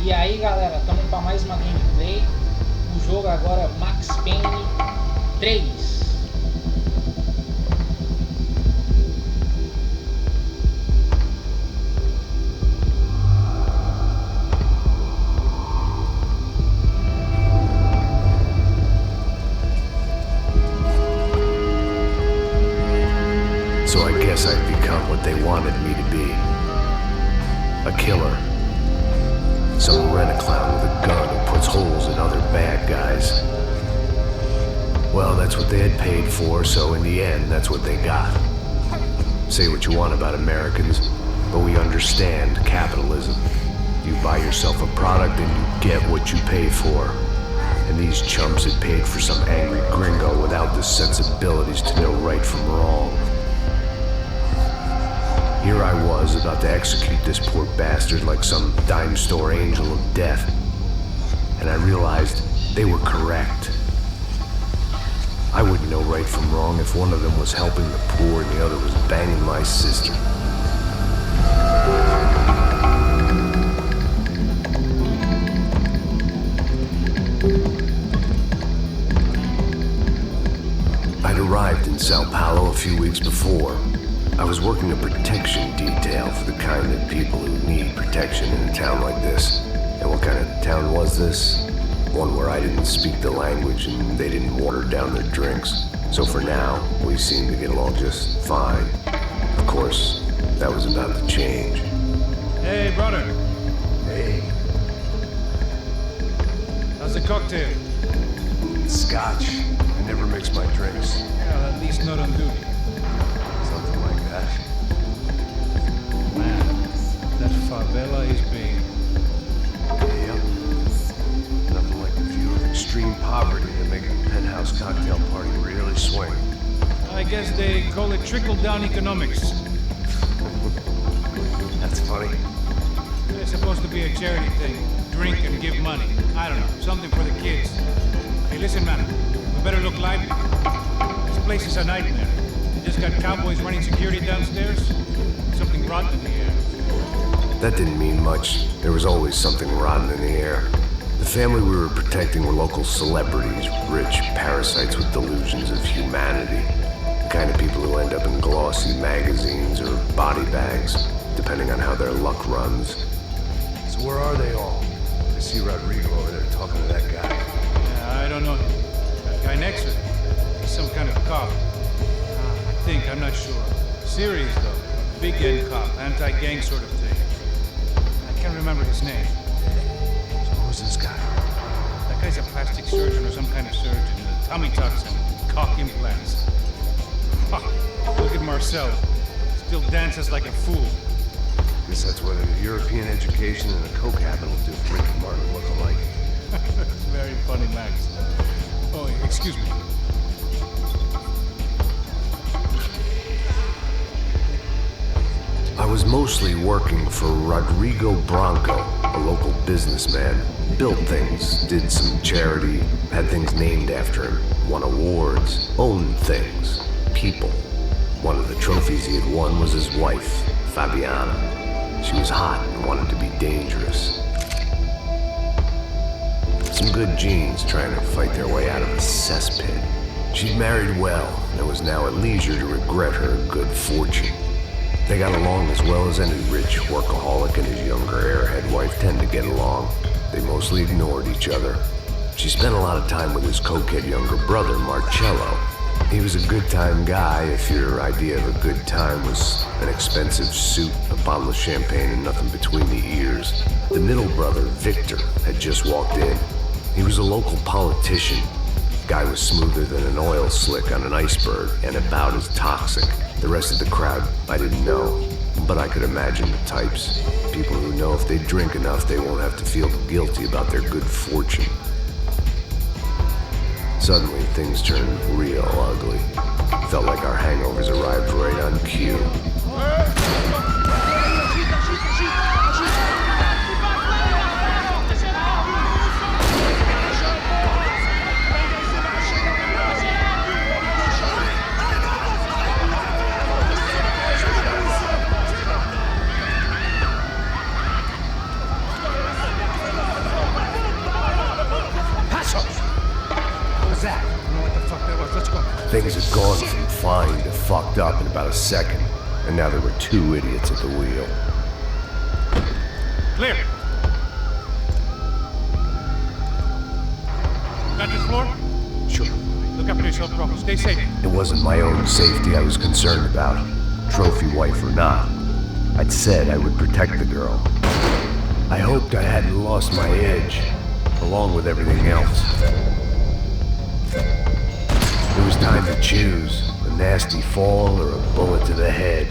E aí galera, estamos para mais uma gameplay. O jogo agora é Max Payne 3. So I guess I'd become what they wanted me to be. A killer. Some rent-a-clown with a gun who puts holes in other bad guys. Well, that's what they had paid for, so in the end, that's what they got. Say what you want about Americans, but we understand capitalism. You buy yourself a product and you get what you pay for. And these chumps had paid for some angry gringo without the sensibilities to know right from wrong. Here I was, about to execute this poor bastard like some dime store angel of death. And I realized they were correct. I wouldn't know right from wrong if one of them was helping the poor and the other was banging my sister. I'd arrived in Sao Paulo a few weeks before. I was working a protection detail for the kind of people who need protection in a town like this. And what kind of town was this? One where I didn't speak the language and they didn't water down their drinks. So for now, we seemed to get along just fine. Of course, that was about to change. Hey, brother. Hey. How's the cocktail? It's scotch. I never mix my drinks. Yeah, at least not on duty. Something like that. Man, that favela is big. Yep. Nothing like the view of extreme poverty to make a penthouse cocktail party really swing. I guess they call it trickle-down economics. That's funny. It's supposed to be a charity thing. Drink and give money. I don't know, something for the kids. Hey, listen, man, we better look lively. This place is a nightmare. They just got cowboys running security downstairs. Something rotten in the air. That didn't mean much. There was always something rotten in the air. The family we were protecting were local celebrities, rich parasites with delusions of humanity. The kind of people who end up in glossy magazines or body bags, depending on how their luck runs. So where are they all? I see Rodrigo over there talking to that guy. Yeah, I don't know him. That guy next to him. He's some kind of cop. I think, I'm not sure. Serious, though. Big end cop, anti-gang sort of thing. I can't remember his name. So who's this guy? That guy's a plastic surgeon or some kind of surgeon. Tummy tucks and cock implants. Look at Marcel. Still dances like a fool. Guess that's what a European education and a coke habit will do for Ricky Martin look alike. That's very funny, Max. Oh, excuse me. I was mostly working for Rodrigo Branco, a local businessman. Built things, did some charity, had things named after him, won awards, owned things, people. One of the trophies he had won was his wife, Fabiana. She was hot and wanted to be dangerous. Some good genes trying to fight their way out of a cesspit. She'd married well and was now at leisure to regret her good fortune. They got along as well as any rich workaholic and his younger airhead wife tend to get along. They mostly ignored each other. She spent a lot of time with his cokehead younger brother, Marcello. He was a good-time guy if your idea of a good time was an expensive suit, a bottle of champagne, and nothing between the ears. The middle brother, Victor, had just walked in. He was a local politician. Guy was smoother than an oil slick on an iceberg and about as toxic. The rest of the crowd, I didn't know, but I could imagine the types. People who know if they drink enough, they won't have to feel guilty about their good fortune. Suddenly, things turned real ugly. Felt like our hangovers arrived right on cue. Things had gone from fine to fucked up in about a second, and now there were two idiots at the wheel. Clear. Got this floor? Sure. Look after yourself, bro. Stay safe. It wasn't my own safety I was concerned about, trophy wife or not. I'd said I would protect the girl. I hoped I hadn't lost my edge, along with everything else. It was time to choose, a nasty fall or a bullet to the head.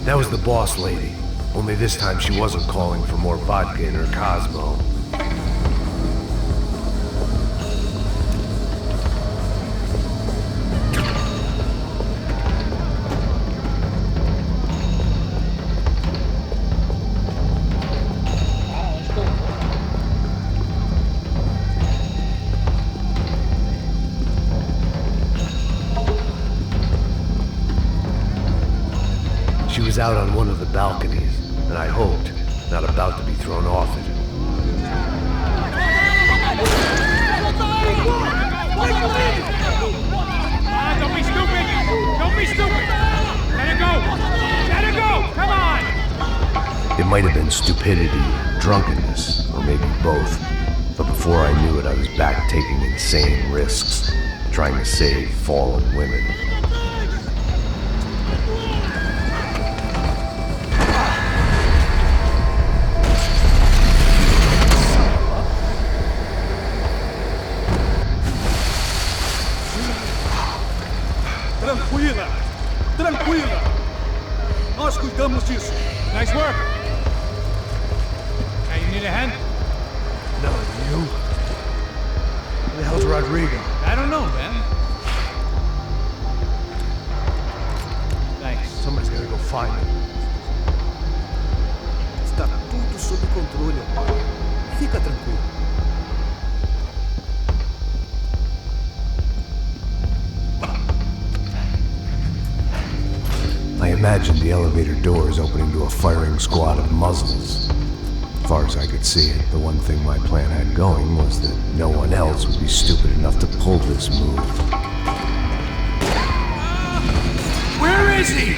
That was the boss lady, only this time she wasn't calling for more vodka in her Cosmo. She was out on one of the balconies, and I hoped, not about to be thrown off it. Don't be stupid! Don't be stupid! Let her go! Let her go! Come on! It might have been stupidity, drunkenness, or maybe both. But before I knew it, I was back taking insane risks, trying to save fallen women. Tranquila! Tranquila! Nós cuidamos disso. Nice work! Hey, you need a hand? No, you? Who the hell's Rodrigo? I don't know, man. Thanks. Somebody's gotta go find him. Está tudo sob controle, amor. Fica tranquilo. I imagined the elevator doors opening to a firing squad of muzzles. As far as I could see it, the one thing my plan had going was that no one else would be stupid enough to pull this move. Where is he?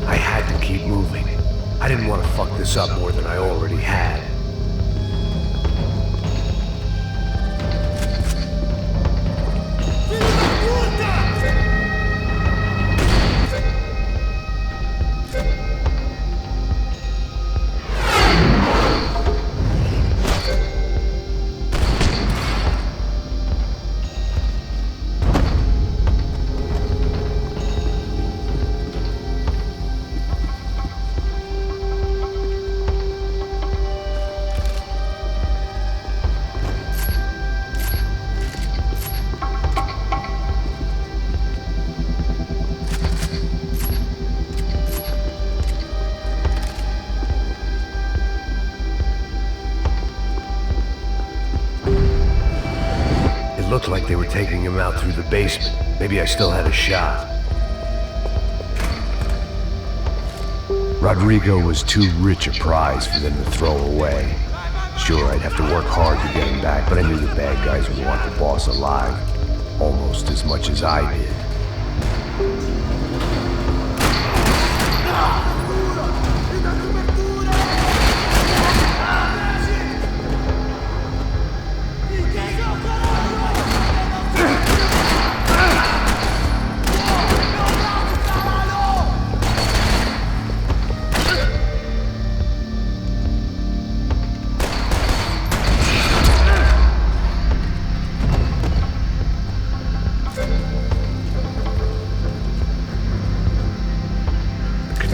I had to keep moving. I didn't want to fuck this up more than I already had. Looked like they were taking him out through the basement. Maybe I still had a shot. Rodrigo was too rich a prize for them to throw away. Sure, I'd have to work hard to get him back, but I knew the bad guys would want the boss alive. Almost as much as I did.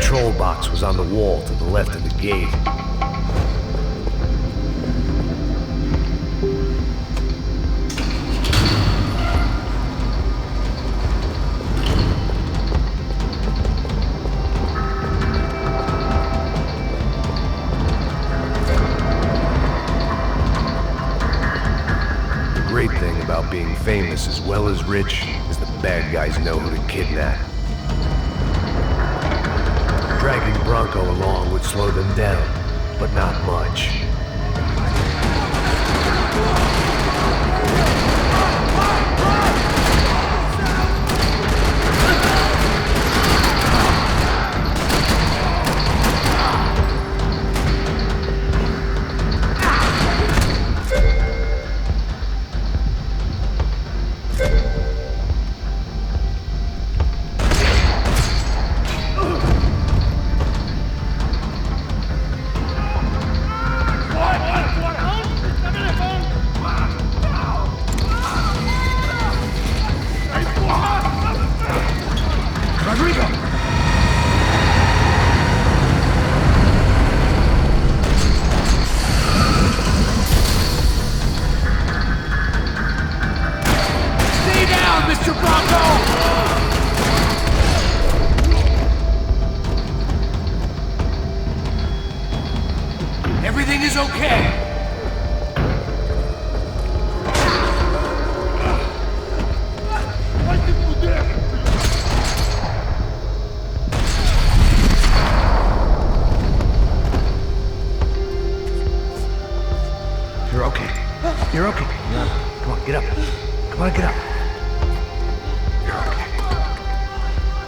control box was on the wall to the left of the gate. The great thing about being famous as well as rich is the bad guys know who to kidnap. Dragging Bronco along would slow them down, but not much. Everything is okay. You're okay. You're okay. Come on, get up. Come on, get up. You're okay.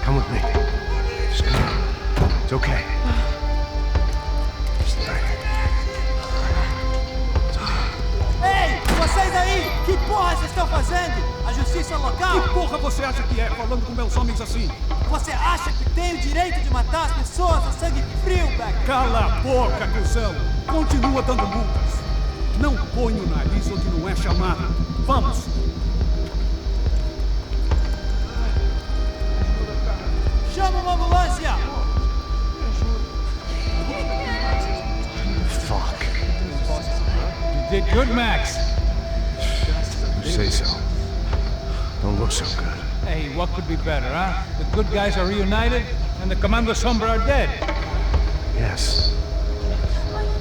Come with me. Just come on. It's okay. Vocês aí, que porra vocês estão fazendo? A justiça local? Que porra você acha que é, falando com meus homens assim? Você acha que tem o direito de matar as pessoas a sangue frio, Beck? Cala a boca, cuzão! Continua dando multas. Não põe o nariz onde não é chamado. Vamos! Chama uma ambulância! Fuck. You did good, Max. You say so. Don't look so good. Hey, what could be better, huh? The good guys are reunited, and the Comando Sombra are dead. Yes.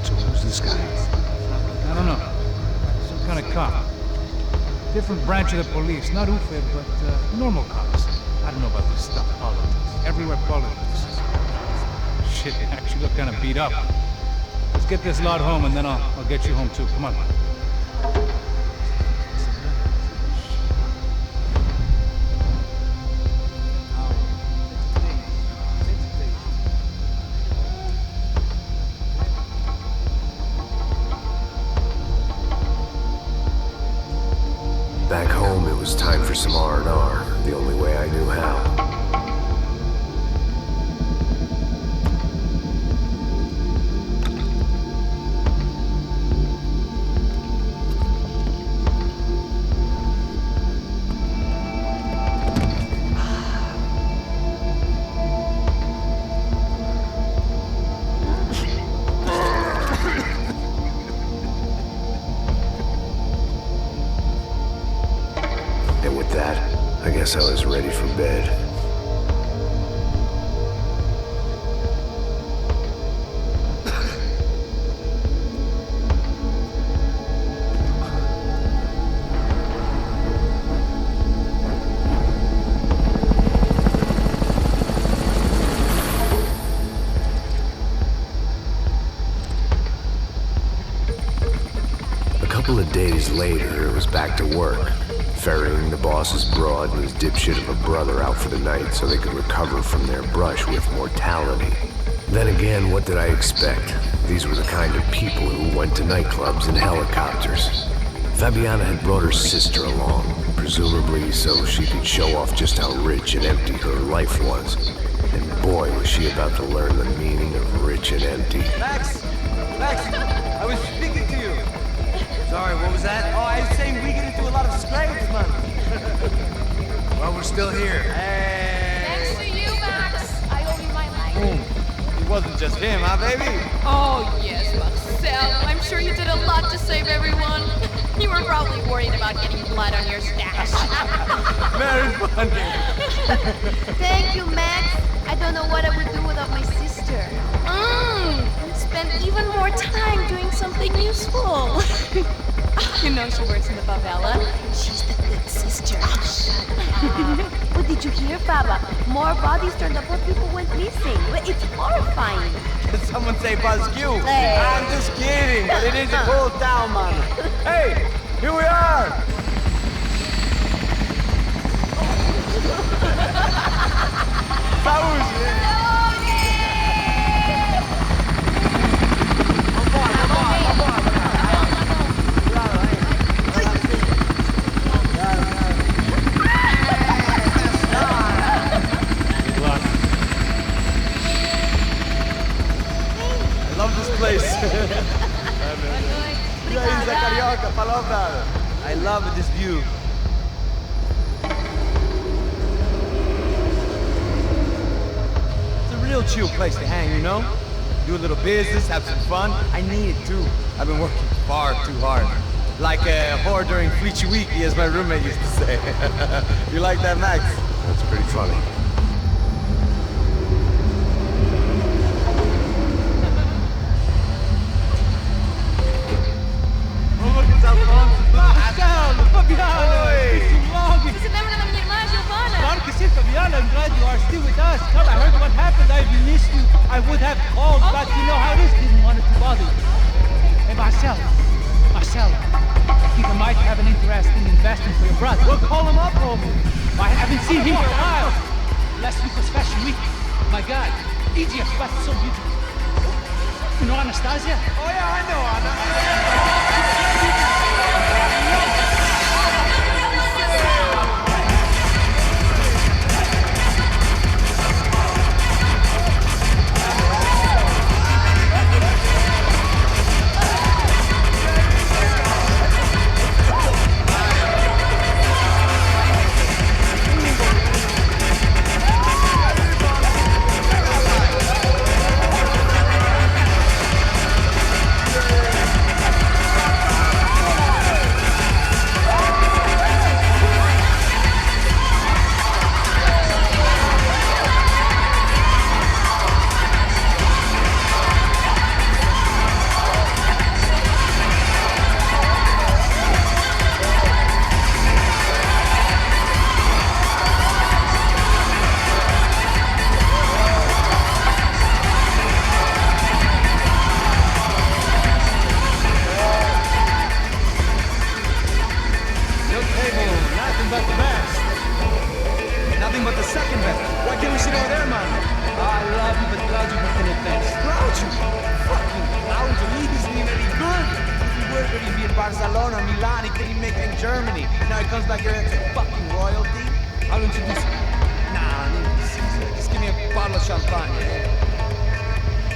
So who's this guy? I don't know. Some kind of cop. Different branch of the police. Not UFE, but normal cops. I don't know about this stuff. Politics. Everywhere politics. Shit, they actually look kind of beat up. Let's get this lot home, and then I'll get you home too. Come on. Back home, it was time for some R&R, the only way I knew how. And with that, I guess I was ready for bed. A couple of days later, it was back to work. Ferrying the boss's broad and his dipshit of a brother out for the night so they could recover from their brush with mortality. Then again, what did I expect? These were the kind of people who went to nightclubs in helicopters. Fabiana had brought her sister along, presumably so she could show off just how rich and empty her life was. And boy, was she about to learn the meaning of rich and empty. Max, I was speaking to you. Sorry, what was that? Oh, I was saying we get into a lot of scrapes, man. Well, we're still here. Hey. Thanks to you, Max. I owe you my life. wasn't just him, huh, baby? Oh, yes, Marcel. I'm sure you did a lot to save everyone. You were probably worried about getting blood on your stash. Very funny. Thank you, Max. I don't know what I would do without my sister. You'd spend even more time doing something useful. You know she works in the favela. She's the good sister. What did you hear, Baba? More bodies turned up where people went missing. It's horrifying. Did someone say Buzz Q? Hey. I'm just kidding, but it is a cool town, man. Hey, here we are. I love this view. It's a real chill place to hang, you know? Do a little business, have some fun. I need it too. I've been working far too hard. Like a whore during Fleechy Weeky, as my roommate used to say. You like that, Max? That's pretty funny. Você lembra da minha irmã, Giovanna? Claro que sim, Fabiana. I'm glad you are still with us. Come, I heard what happened. I've missed you. I would have called, but you know how it is. Didn't want to bother you. Hey, Marcel, I think I might have an interest in investing for your brother. Well, call him up, homie. I haven't seen him for a while. Last week was Fashion Week. My God, Egypt, but so beautiful. You know Anastasia? Oh yeah, I know Anna. Barcelona, Milan, he couldn't make it in Germany. Now he comes back here and it's fucking royalty. I'll introduce you. Nah, just give me a bottle of champagne.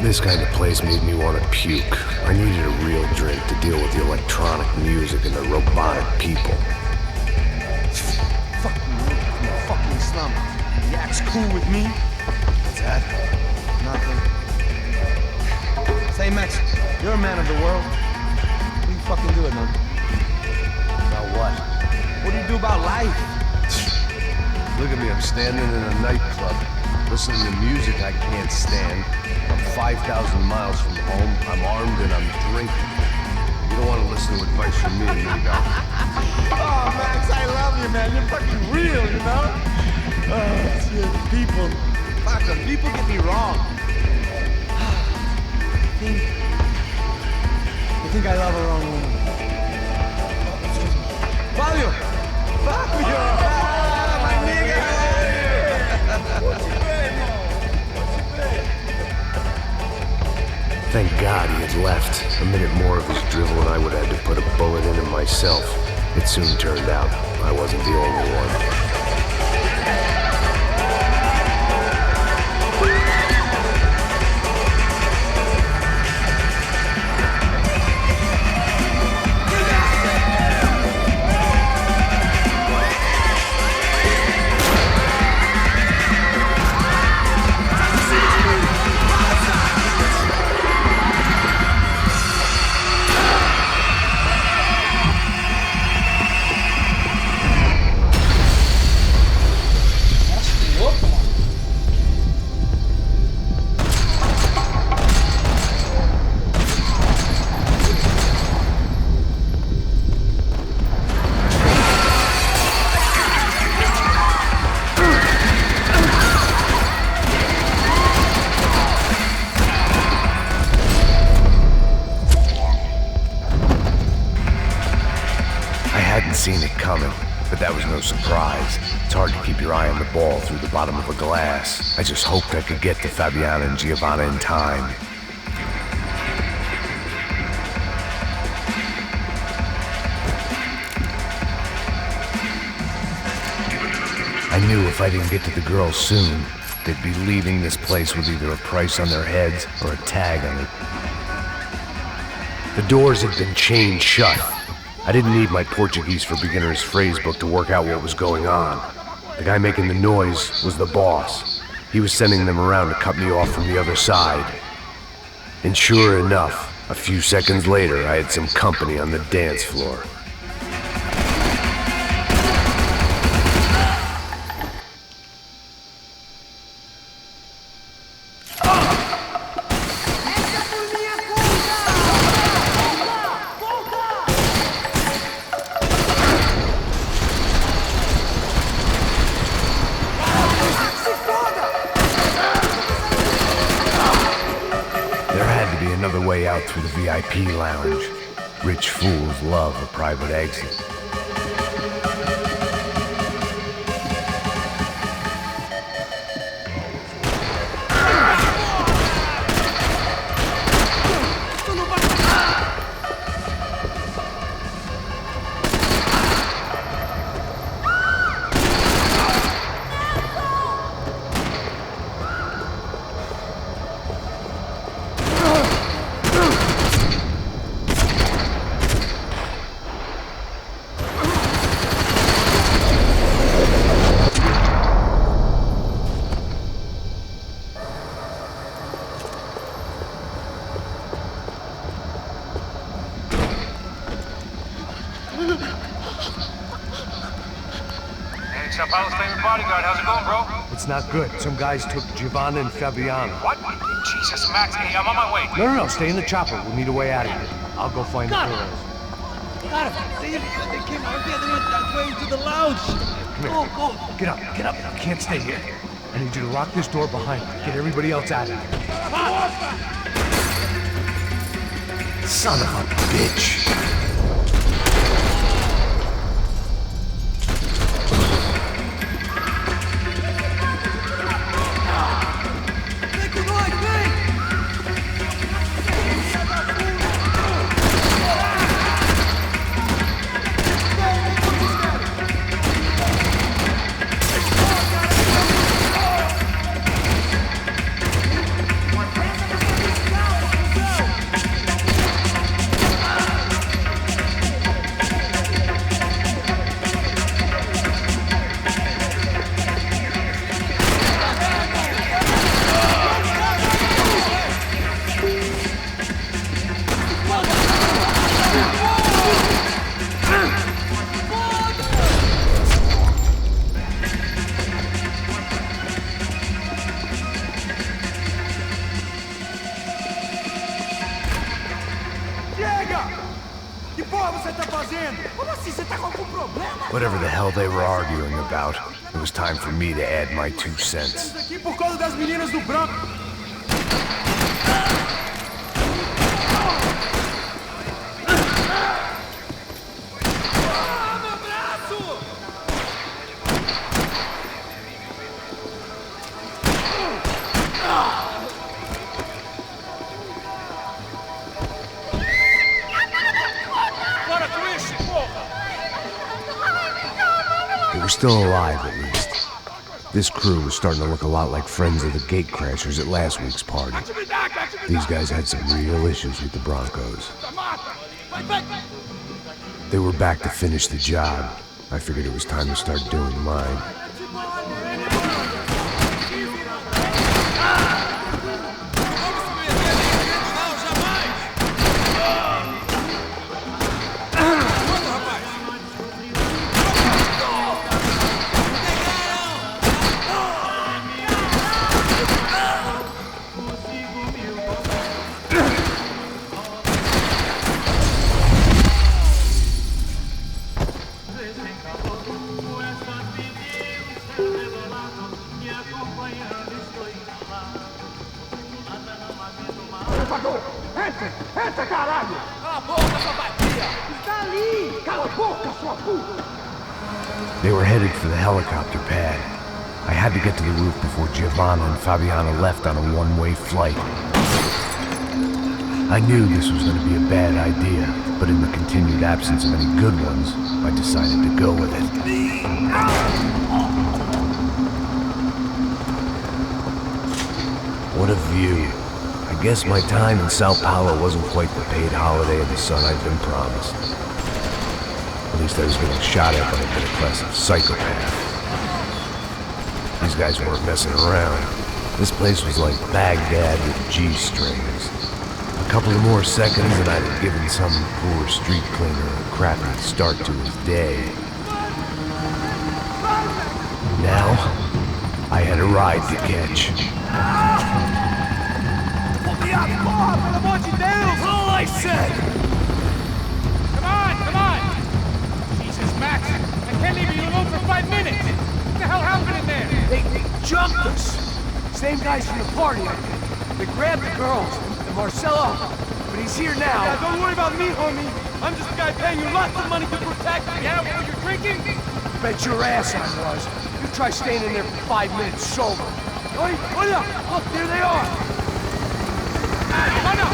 This kind of place made me want to puke. I needed a real drink to deal with the electronic music and the robotic people. Fucking slum. Yak's cool with me. What's that? Nothing. Say, Max, you're a man of the world. What do you fucking do it, man? About what? What do you do about life? Look at me, I'm standing in a nightclub, listening to music I can't stand. I'm 5,000 miles from home, I'm armed and I'm drinking. You don't want to listen to advice from me, amigo. Oh, Max, I love you, man. You're fucking real, you know? Oh, shit. People. Fuck them. People get me wrong. I think I love a wrong woman. Fabio! Fabio! Ah, my nigga! Thank God he had left. A minute more of his drivel and I would have had to put a bullet in him myself. It soon turned out I wasn't the only one. seen it coming, but that was no surprise. It's hard to keep your eye on the ball through the bottom of a glass. I just hoped I could get to Fabiana and Giovanna in time. I knew if I didn't get to the girls soon, they'd be leaving this place with either a price on their heads or a tag on it. The doors had been chained shut. I didn't need my Portuguese for Beginners phrase book to work out what was going on. The guy making the noise was the boss. He was sending them around to cut me off from the other side. And sure enough, a few seconds later, I had some company on the dance floor. Another way out through the VIP lounge. Rich fools love a private exit. Bodyguard, how's it going, bro? It's not good. Some guys took Giovanna and Fabiana. What? Jesus, Max, hey, I'm on my way. No, stay in the chopper. We'll need a way out of here. I'll go find the girls. Got it. They came out here. They went that way to the lounge. Come here. Go. Get up. You can't stay here. I need you to lock this door behind you. Get everybody else out of here. Son of a bitch. Whatever the hell they were arguing about, it was time for me to add my 2 cents. We're still alive, at least. This crew was starting to look a lot like friends of the gatecrashers at last week's party. These guys had some real issues with the Broncos. They were back to finish the job. I figured it was time to start doing mine. Entra, caralho! They were headed for the helicopter pad. I had to get to the roof before Giovanna and Fabiana left on a one-way flight. I knew this was going to be a bad idea, but in the continued absence of any good ones, I decided to go with it. What a view. I guess my time in Sao Paulo wasn't quite the paid holiday of the sun I'd been promised. At least I was getting shot at by a bit of classic psychopath. These guys weren't messing around. This place was like Baghdad with G-strings. A couple of more seconds and I'd have given some poor street cleaner a crappy start to his day. Now, I had a ride to catch. That's all I said! Come on! Jesus, Max! I can't leave you alone for 5 minutes! What the hell happened in there? They jumped us! Same guys from the party, I think. They grabbed the girls and Marcelo, but he's here now. Yeah, don't worry about me, homie. I'm just a guy paying you lots of money to protect me. Yeah, well, you're drinking? Bet your ass I was. You try staying in there for 5 minutes sober. Oi, look, there they are! Come on up!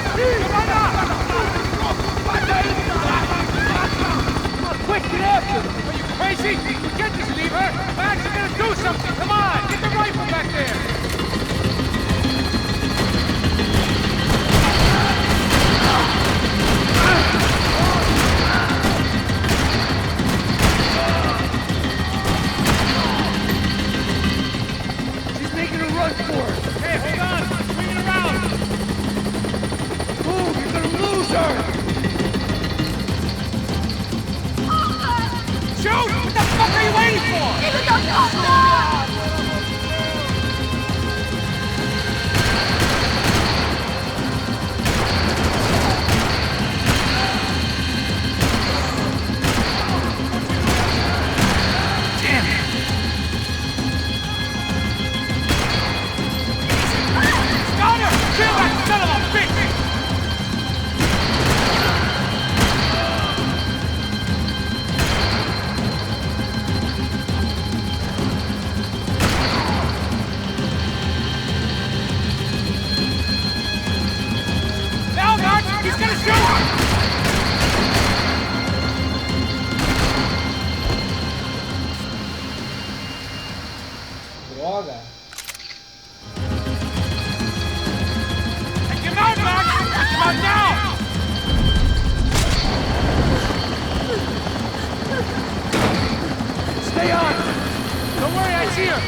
Quick, get after them! Are you crazy? You can't just leave her! Max, you're gonna do something! Come on! Get the rifle back there! She's making a run for it! Hey, hold on! Swing it around! Move, you're gonna lose her! Shoot! What the fuck are you waiting for? Got her! Kill that son of a bitch! Now, Max! He's gonna shoot! Droga. Come out, Max! Come out now! Stay on! Don't worry, I see her!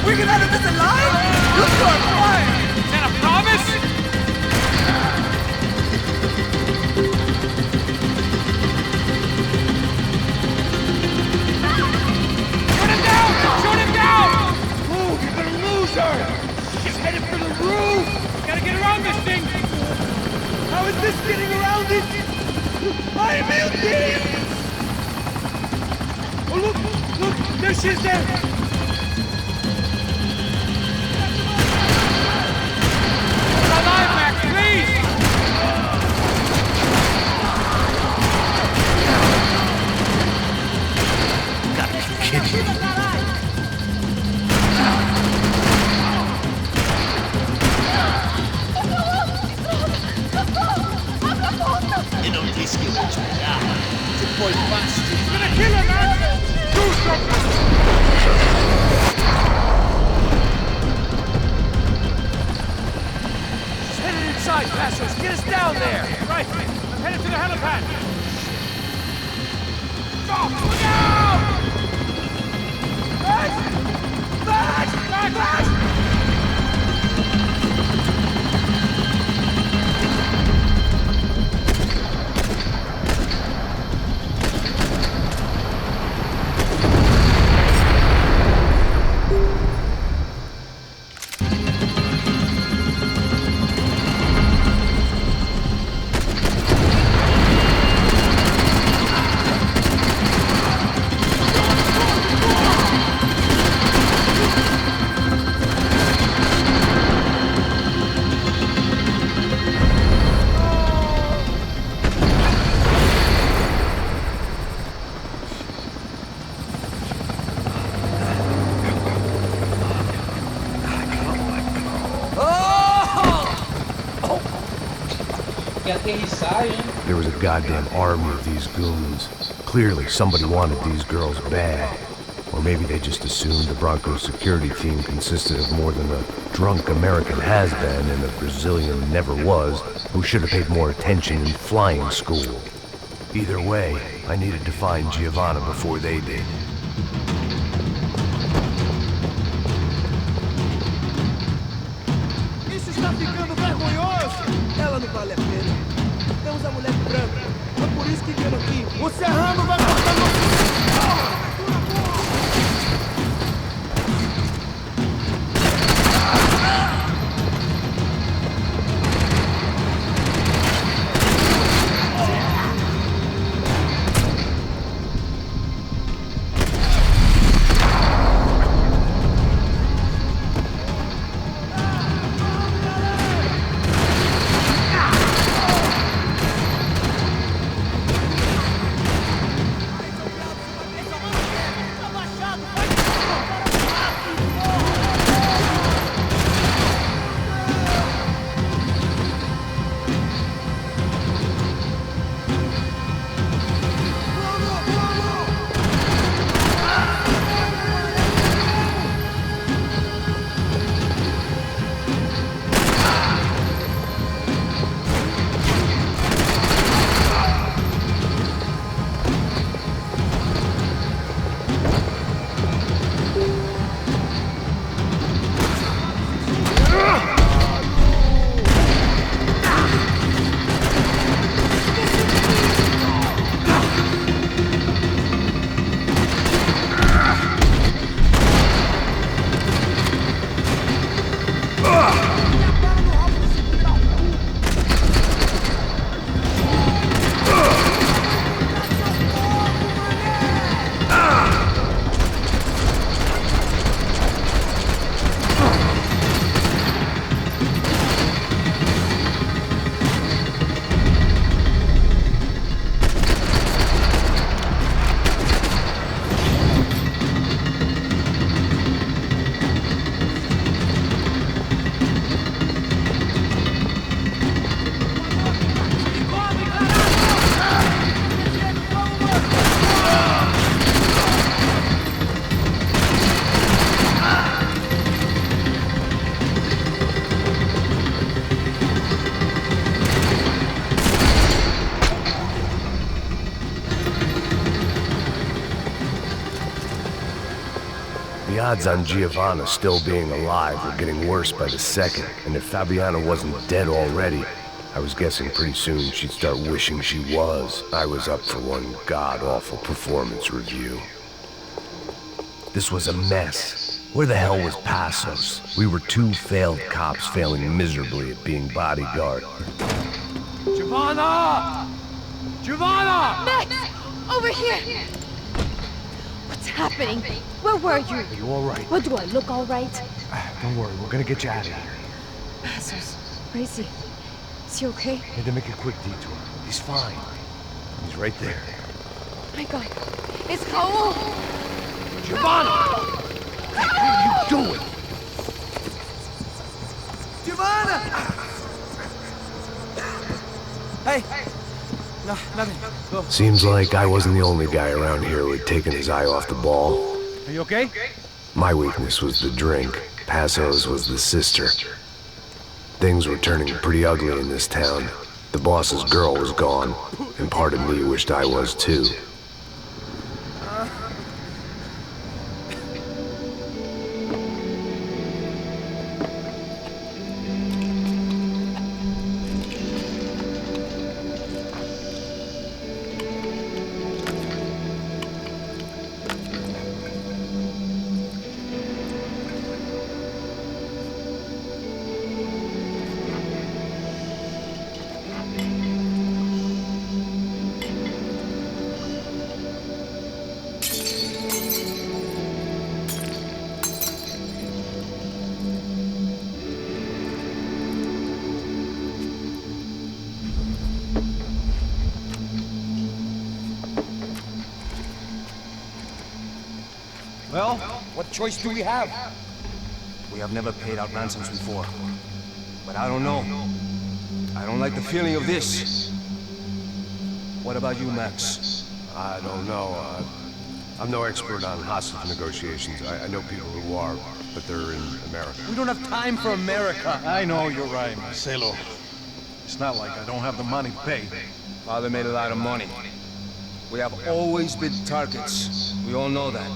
We get out of this alive? You start flying! Is that a promise? Shoot him down! Shoot him down! Move, you're gonna lose her! She's headed for the roof! Gotta get around this thing! How is this getting around it? I am ill. Oh, look, there she is there! We're alive, Max, please! Gotta be kidding me. E non rischi di sbagliare. Se poi basti. He's gonna kill her, Max! Do something! Que aterrissagem. There was a goddamn army of these goons. Clearly, somebody wanted these girls bad. Or maybe they just assumed the Broncos security team consisted of more than a drunk American has-been and a Brazilian never was, who should have paid more attention in flying school. Either way, I needed to find Giovanna before they did. Isso está ficando vergonhoso! Ela não vale a pena. Temos a mulher branca. É por isso que viemos aqui. O Serrano vai cortar nosso... The odds on Giovanna still being alive were getting worse by the second, and if Fabiana wasn't dead already, I was guessing pretty soon she'd start wishing she was. I was up for one god-awful performance review. This was a mess. Where the hell was Passos? We were two failed cops failing miserably at being bodyguard. Giovanna! Giovanna! Max! Over here! What's happening? Where were you? Are you all right? What, do I look all right? Don't worry, we're gonna get you out of here. Passos, where is he? Is he okay? Had to make a quick detour. He's fine. He's right there. My God, it's Raul! Giovanna! What are you doing? Giovanna! Hey! No, nothing. Go. Seems like I wasn't the only guy around here who had taken his eye off the ball. Are you okay? My weakness was the drink. Passos was the sister. Things were turning pretty ugly in this town. The boss's girl was gone, and part of me wished I was too. Well, what choice do we have? We have never paid out ransoms before, but I don't know. I don't like the feeling of this. What about you, Max? I don't know. I'm no expert on hostage negotiations. I know people who are, but they're in America. We don't have time for America. I know you're right, Marcelo. It's not like I don't have the money to pay. Father made a lot of money. We have always been targets. We all know that.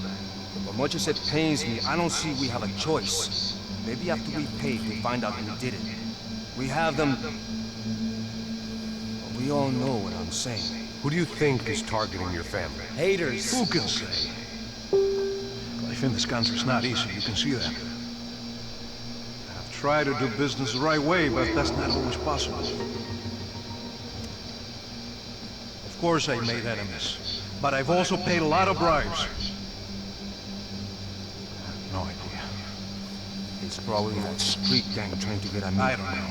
But much as it pains me, I don't see we have a choice. Maybe after we pay to find out who did it. We have them... But we all know what I'm saying. Who do you think is targeting your family? Haters. Who can say? Life in this country is not easy, you can see that. I've tried to do business the right way, but that's not always possible. Of course I made enemies, but I've also paid a lot of bribes. I have no idea. It's probably that street gang trying to get at me. I don't know.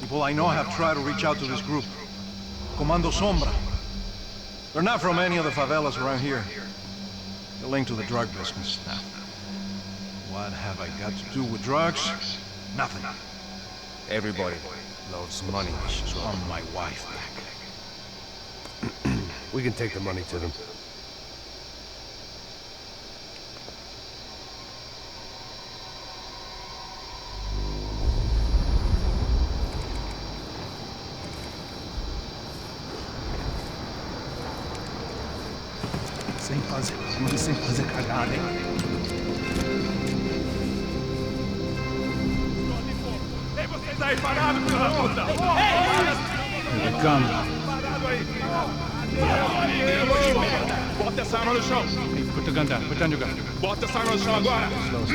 People I know have tried to reach out to this group. Comando Sombra. They're not from any of the favelas around here. They're linked to the drug business. Now, what have I got to do with drugs? Nothing. Everybody loves money. She's on my wife back. We can take the money to them. Sem fazer cagada, hein? Ei, vocês aí parados, filho da puta! The gun. Bota essa arma no chão! Hey, put the gun down. Put down your gun. Bota essa arma no chão agora! Slow.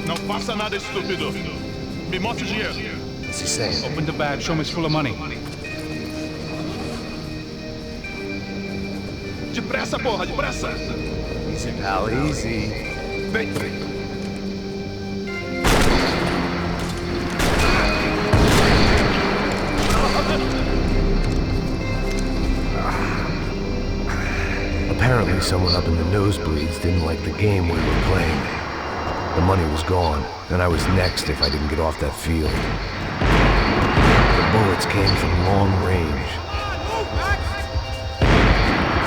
Não faça nada, estúpido! Me mostre o dinheiro! What's he saying? Open the bag. Show me it's full of money. Depressa, porra, depressa! Easy, pal, easy. Vem! Apparently someone up in the nosebleeds didn't like the game we were playing. The money was gone, and I was next if I didn't get off that field. The bullets came from long range.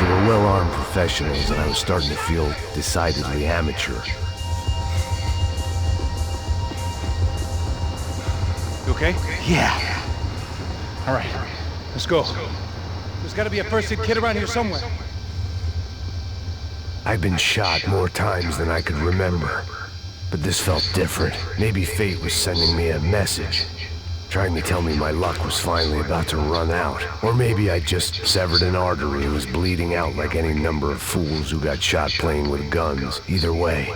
They were well-armed professionals, and I was starting to feel decidedly amateur. You okay? Yeah. All right. Let's go. There's got to be a first aid kit around here somewhere. I've been shot more times than I could remember. But this felt different. Maybe fate was sending me a message. Trying to tell me my luck was finally about to run out. Or maybe I just severed an artery and was bleeding out like any number of fools who got shot playing with guns. Either way,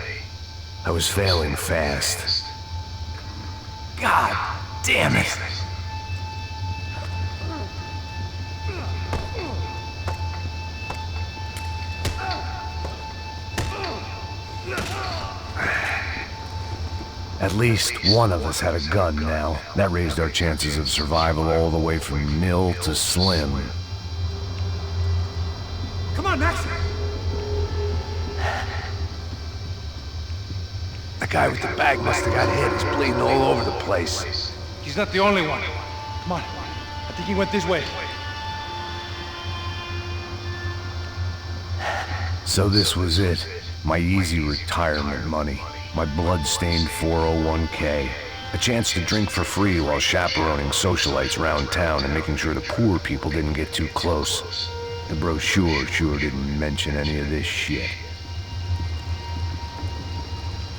I was failing fast. God damn it! At least one of us had a gun now. That raised our chances of survival all the way from nil to slim. Come on, Max! The guy with the bag must have got hit. He's bleeding all over the place. He's not the only one. Come on. I think he went this way. So this was it. My easy retirement money. My blood-stained 401k. A chance to drink for free while chaperoning socialites around town and making sure the poor people didn't get too close. The brochure sure didn't mention any of this shit.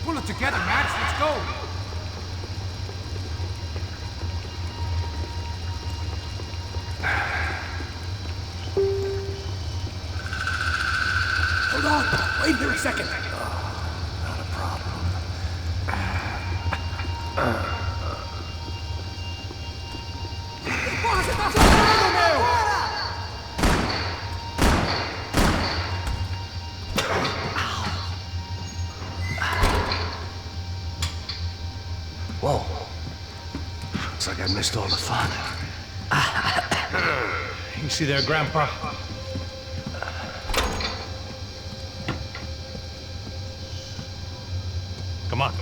Pull it together, Max. Let's go. Hold on. Wait here a second. Not a problem. Porra, você tá fazendo, meu? Whoa. Looks like I missed all the fun. You see there, Grandpa? Come on.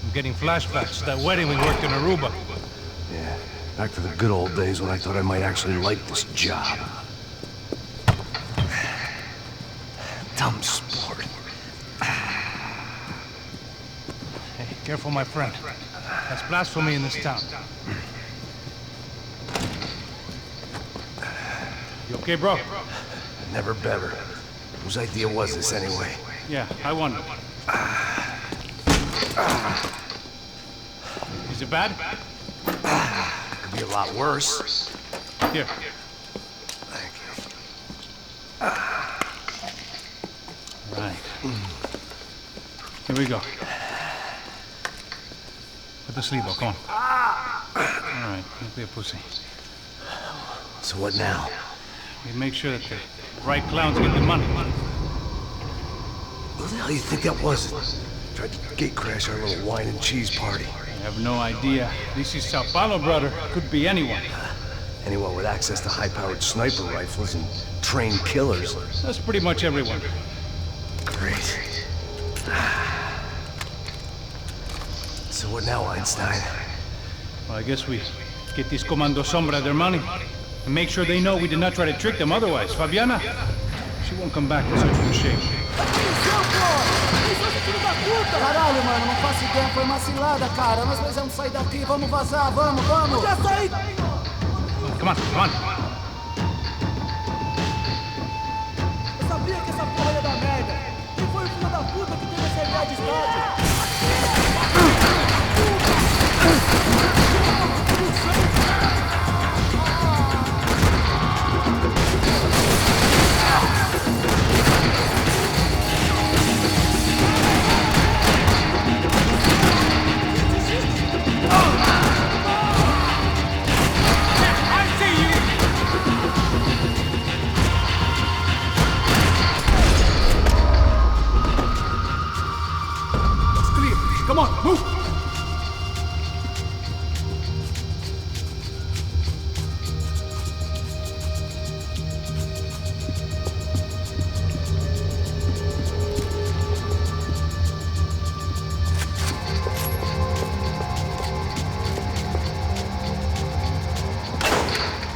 I'm getting flashbacks to that wedding we worked in Aruba. Back to the good old days when I thought I might actually like this job. Dumb sport. Hey, careful, my friend. That's blasphemy in this town. You okay, bro? Never better. Whose idea was this anyway? Yeah, I wonder. Is it bad? Could be a lot worse. Here. Thank you. Right. Here we go. Put the sleeve up, come on. All right, don't be a pussy. So what now? We make sure that the right clowns get the money. What the hell do you think that was? Tried to gate crash our little wine and cheese party. I have no idea. This is Sao Paulo, brother. Could be anyone. Anyone with access to high-powered sniper rifles and trained killers. That's pretty much everyone. Great. So what now, Einstein? Well, I guess we get these Comando Sombra their money. And make sure they know we did not try to trick them otherwise. Fabiana, she won't come back in such good shape. Caralho, mano, não faço ideia, foi uma cilada, cara. Nós precisamos sair daqui, vamos vazar, vamos, vamos! Já saí! Come on, come on! Eu sabia que essa porra ia dar merda! Quem foi o filho da puta que teve essa ideia de estádio? Come on, move!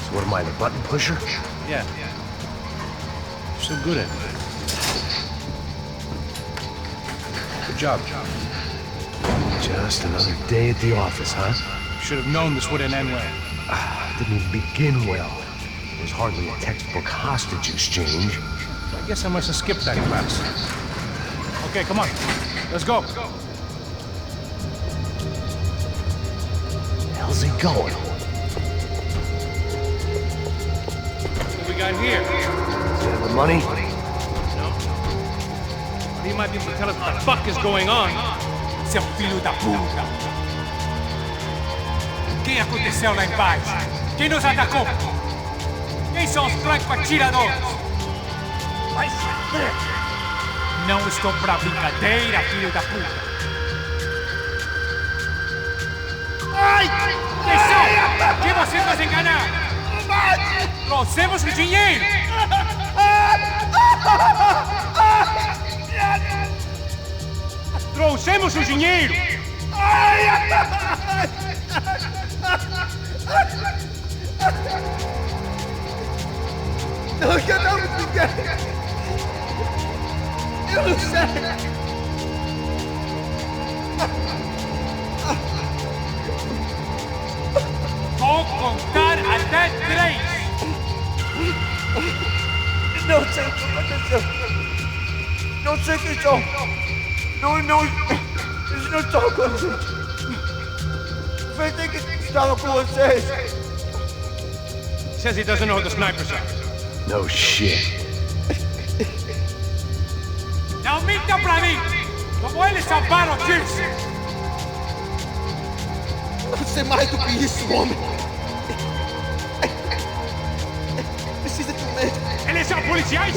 So what am I, the button pusher? Yeah. You're so good at it. Good job. Just another day at the office, huh? Should have known this wouldn't end well. Didn't even begin well. It was hardly a textbook hostage exchange. I guess I must have skipped that class. Okay, come on. Let's go. How's he going? What we got here? Does he have the money? No. But he might be able to tell us what the fuck is going on. Seu filho da puta! O que aconteceu lá embaixo? Quem nos atacou? Quem são os franco-atiradores? Vai saber! Não estou pra brincadeira, filho da puta! Ai! Quem são? Quem vocês nos enganaram? Trouxemos o dinheiro! Trouxemos o dinheiro! Não, que eu não fiquei! Eu não sei! Vou contar até 3! Não sei o que aconteceu! Não sei quem são! Eles não estão com a gente! Pensei que estava com vocês! Says he doesn't know who the snipers are. No shit. Não minta pra mim! Como eles salvaram o Kirsten! Você é mais do que isso, homem! Precisa de um médico! Eles são policiais!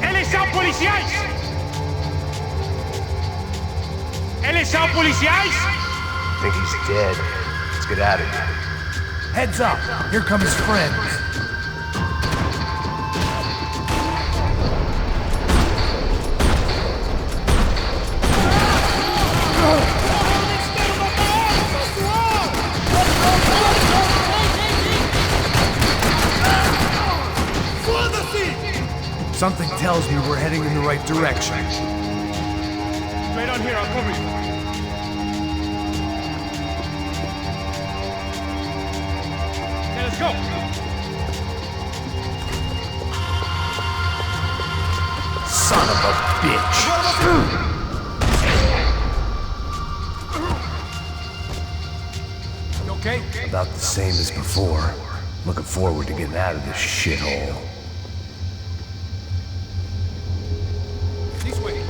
Eles são policiais! Eles são policiais! I think he's dead. Let's get out of here. Heads up! Here come his friends. tells me we're heading in the right direction. Straight on here, I'll cover you. Okay, let's go. Son of a bitch! You okay? About the same as before. Looking forward to getting out of this shithole. This way.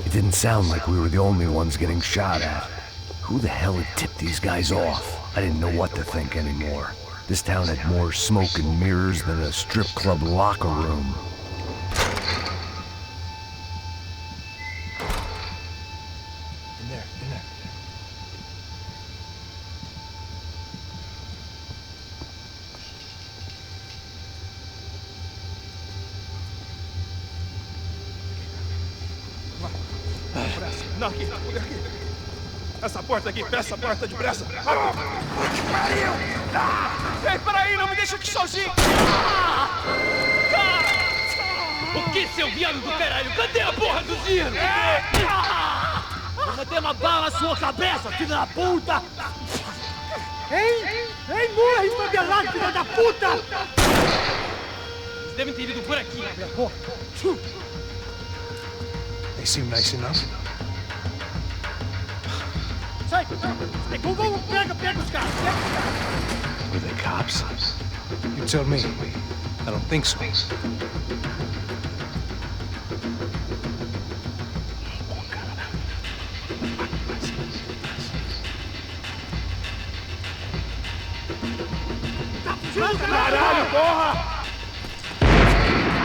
It didn't sound like we were the only ones getting shot at. Who the hell had tipped these guys off? I didn't know what to think anymore. This town had more smoke and mirrors than a strip club locker room. In there. Não, aqui. Essa porta aqui, fecha essa porta depressa. Ei, peraí, não me deixa aqui sozinho. O que, seu viado do caralho? Cadê a porra do Ziro? Vou meter uma bala na sua cabeça, filho da puta! Hein, morre, favelado, filho da puta! Eles devem ter ido por aqui. They seem nice enough. Sai! Vamos, pega os caras! Were they cops? You tell me. I don't think so. Caralho, porra!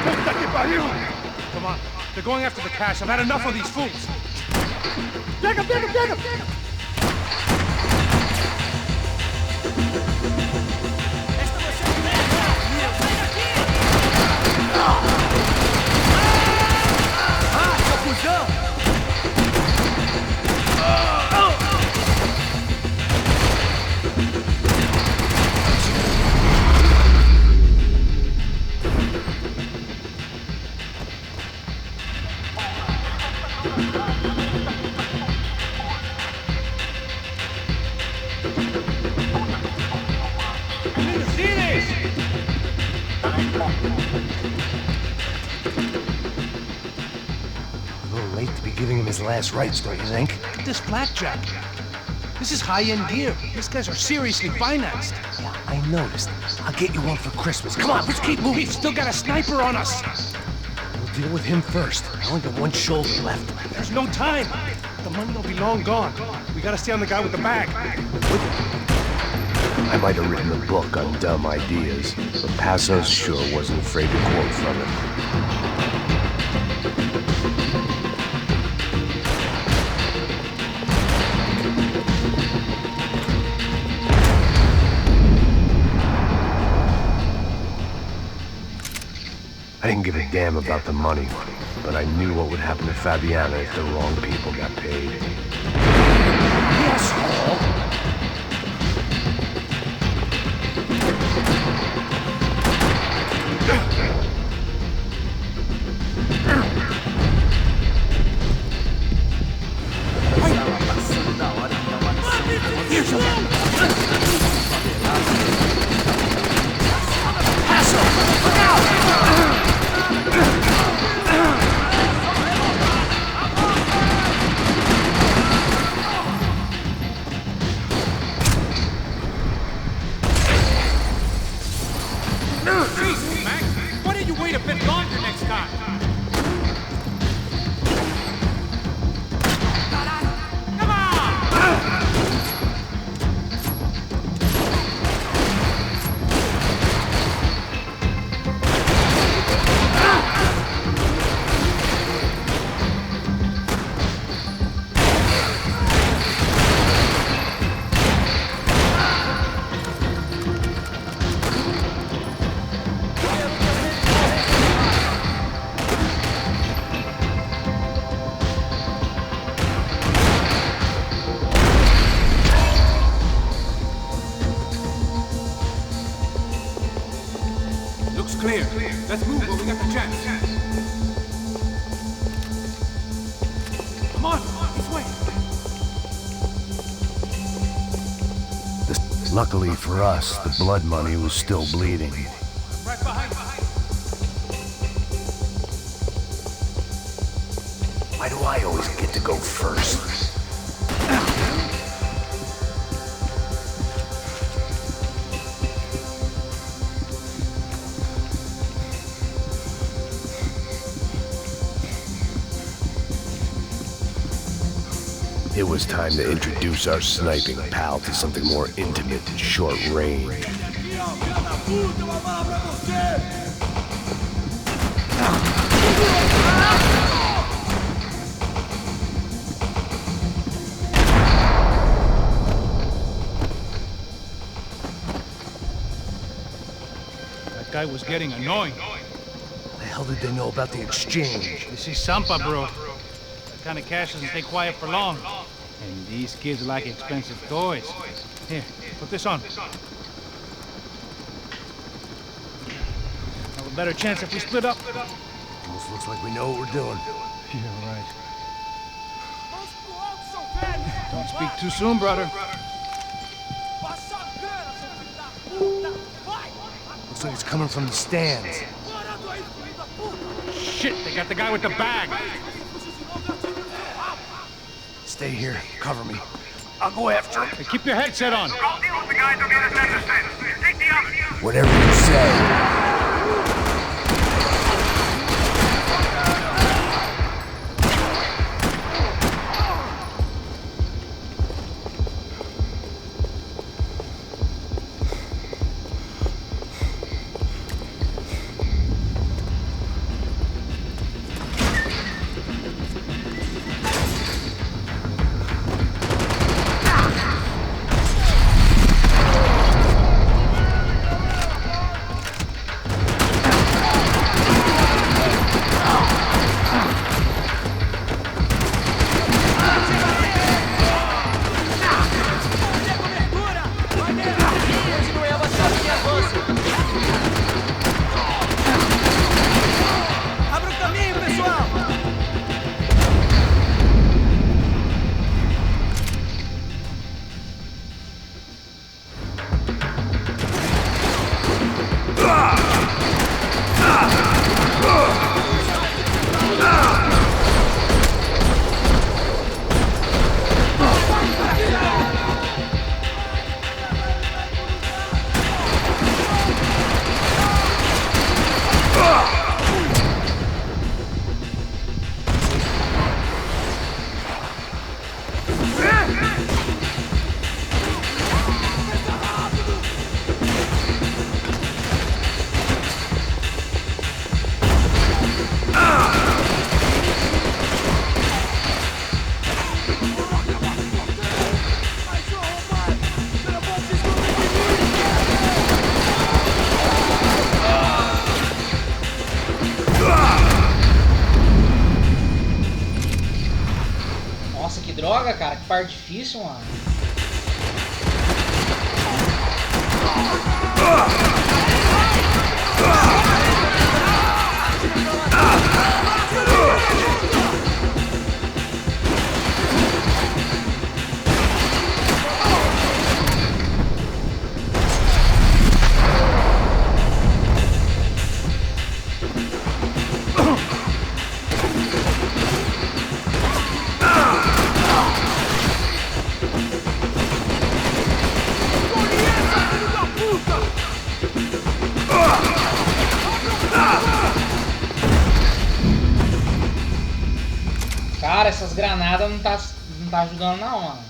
Puta que pariu! Come on. They're going after the cash. I've had enough of these fools. Pega! Giving him his last rites, don't you think? This blackjack. This is high-end gear. These guys are seriously financed. Yeah, I noticed. I'll get you one for Christmas. Come on, let's keep moving. We've still got a sniper on us. We'll deal with him first. I only got one shoulder left. There's no time. The money will be long gone. We gotta stay on the guy with the bag. I might have written a book on dumb ideas, but Passos sure wasn't afraid to quote from it. I didn't give a damn about the money, but I knew what would happen to Fabiana if the wrong people got paid. Yes, Hall. Here's a Paso! Look out! clear. Let's move while we got the chance. Come on, this way. Luckily for us, the blood money was still bleeding. Right behind. Why do I always get to go first? It was time to introduce our sniping pal to something more intimate and short range. That guy was getting annoying. How the hell did they know about the exchange? This is Sampa, bro. That kind of cash doesn't stay quiet for long. And these kids like expensive toys. Here, put this on. Have a better chance if we split up. Almost looks like we know what we're doing. Yeah, right. Don't speak too soon, brother. Looks like it's coming from the stands. Shit, they got the guy with the bag. Stay here. Cover me. I'll go after him. Hey, keep your headset on. Go deal with the guys on the other side of the stand. Take the others. Whatever you say. Nossa, que droga, cara. Que parte difícil, mano. Cara, essas granadas não tá ajudando não, mano.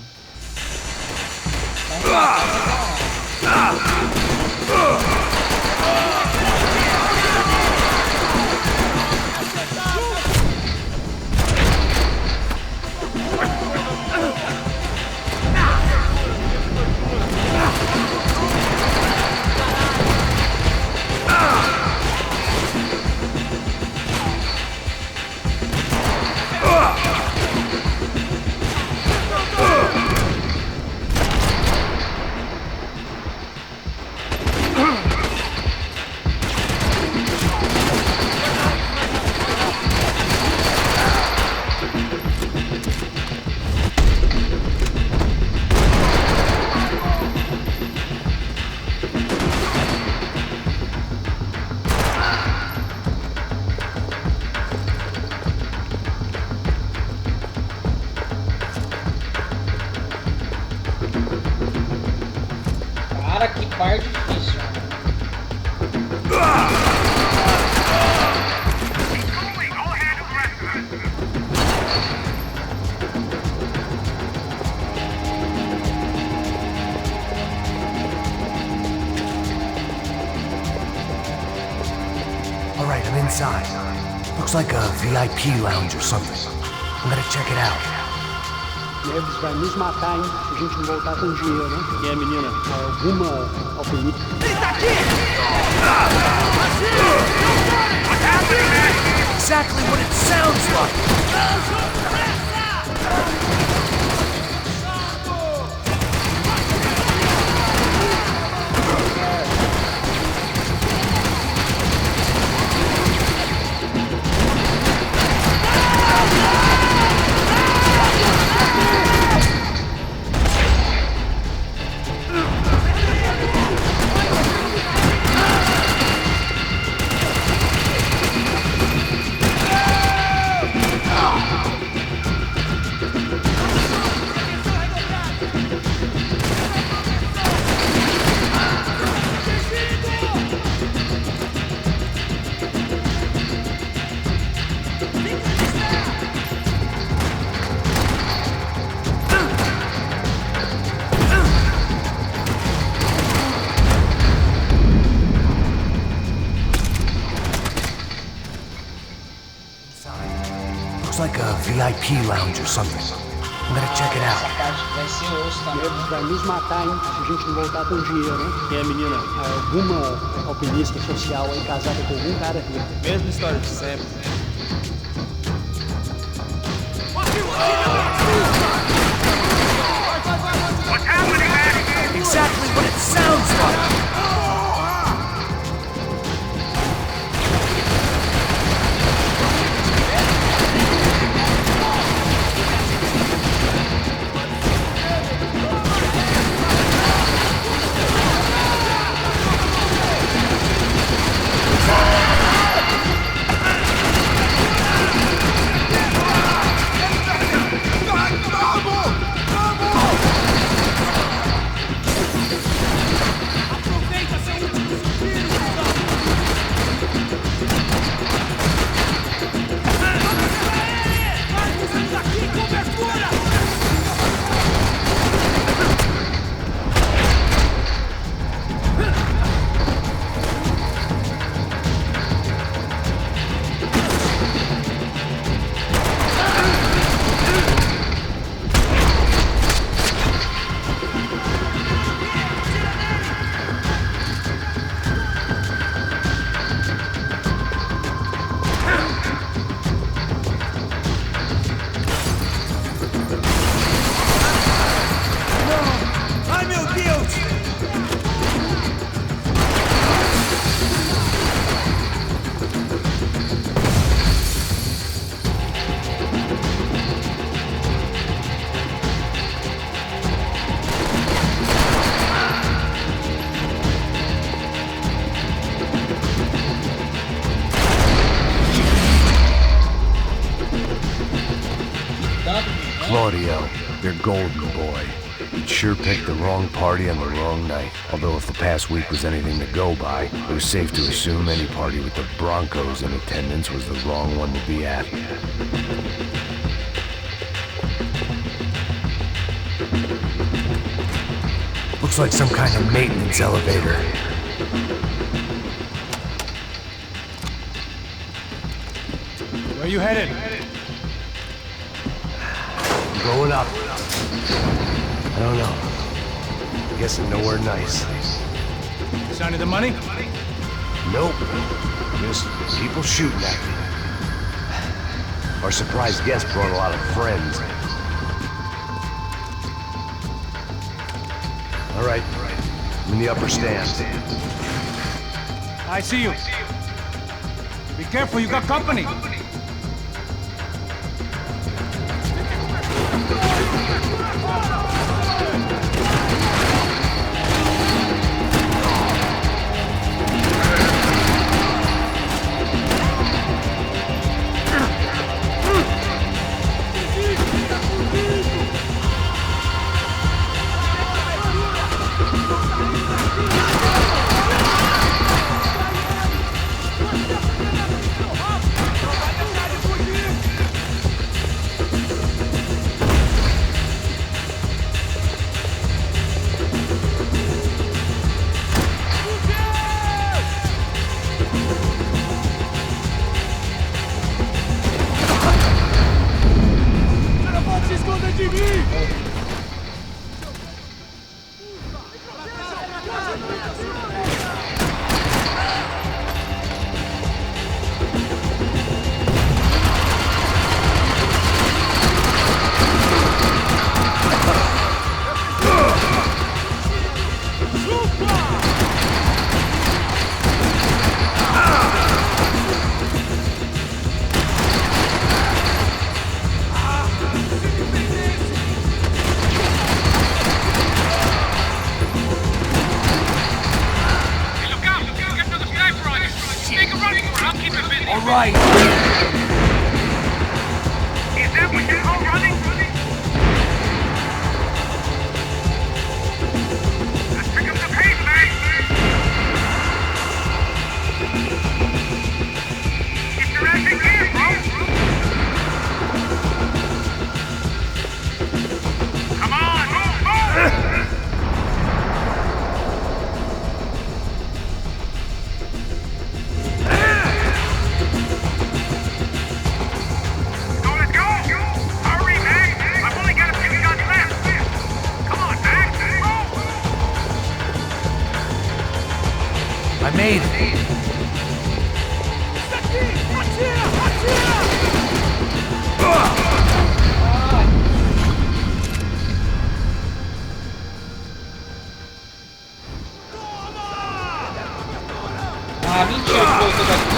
parte difícil. Alright, I'm inside. Looks like a VIP lounge or something. I'm gonna check it out. Neves vai nos matar, hein? Se a gente não voltar com dinheiro, né? E a menina? Alguma alpinista? Ele tá aqui! Exactly what it sounds like! Looks like a VIP lounge or something. I'm gonna check it out. Essa parte vai ser osso também. Neves vai nos matar, hein? Se a gente não voltar com dinheiro, né? E a menina? Alguma alpinista social aí casada com algum cara aqui. Mesma história de sempre. Exactly what it sounds like! Claudio, your golden boy. He'd sure picked the wrong party on the wrong night. Although if the past week was anything to go by, it was safe to assume any party with the Broncos in attendance was the wrong one to be at. Looks like some kind of maintenance elevator. Where you headed? Going up. I don't know. I'm guessing nowhere nice. Sign of the money? Nope. Just people shooting at me. Our surprise guest brought a lot of friends. All right. I'm in the upper stand. I see you. Be careful, you got company. right. Is that what you call running? Let's pick up the pace, man. Get your ass in gear, bro. Come on, move, move. I made it. Ah, mentira que voltou daqui.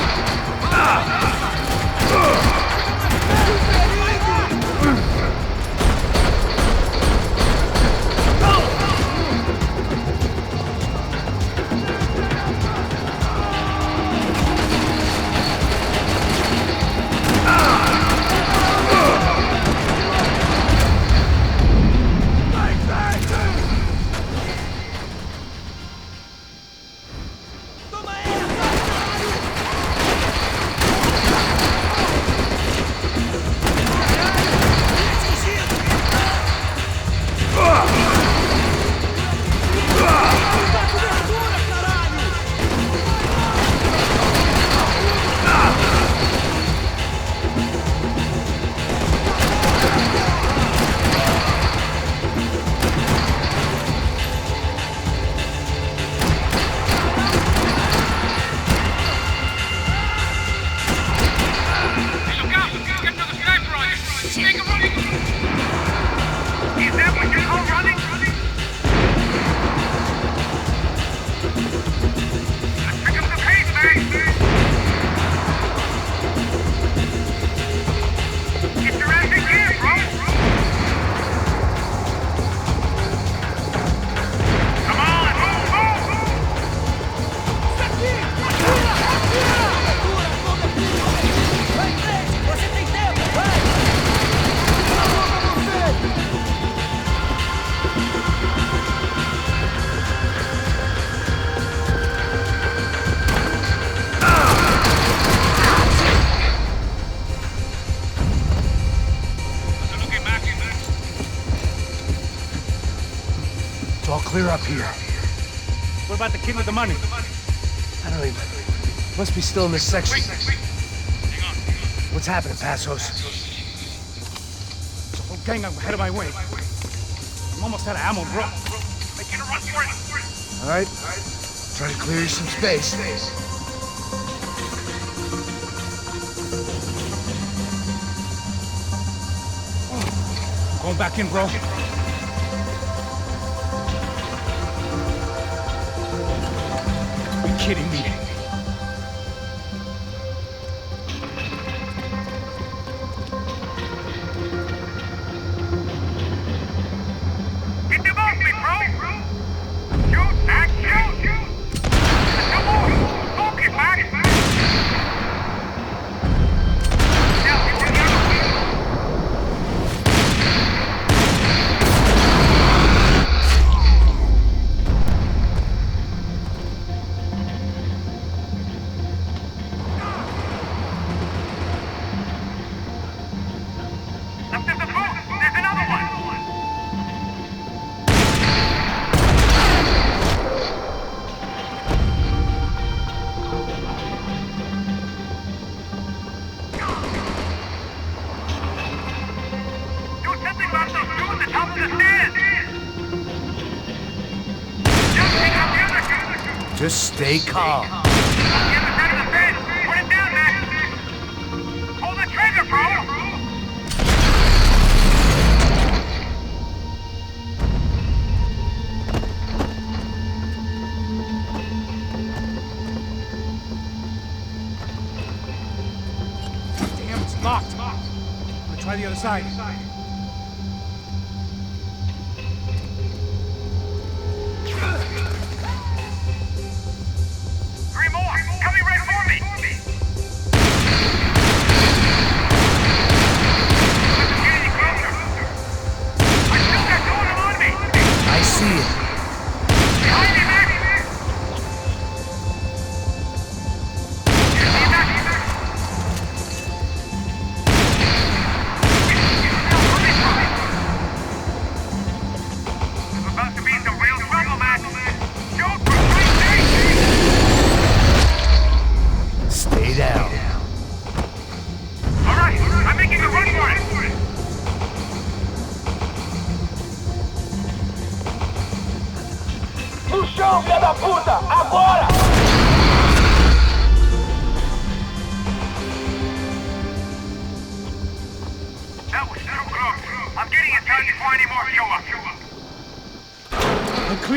It's all clear up here. What about the kid with the money? I don't even... Must be still in this section. What's happening, Passos? There's a whole gang up ahead of my way. I'm almost out of ammo, bro. Making a run for it. All right. Try to clear you some space. Going back in, bro. You're kidding me. Get them off me, bro! Shoot, Mac, shoot! Come on! Focus, Mac! Now, get to the other wheel! Left of the boot! There's another one! Do something about those two at the top of the stairs! Just take out the other two! Just stay calm. On the other side of the bed! Put it down, Mac! Pull the trigger, bro! Damn, it's locked. I'm gonna try the other side. Three more! Coming right for me!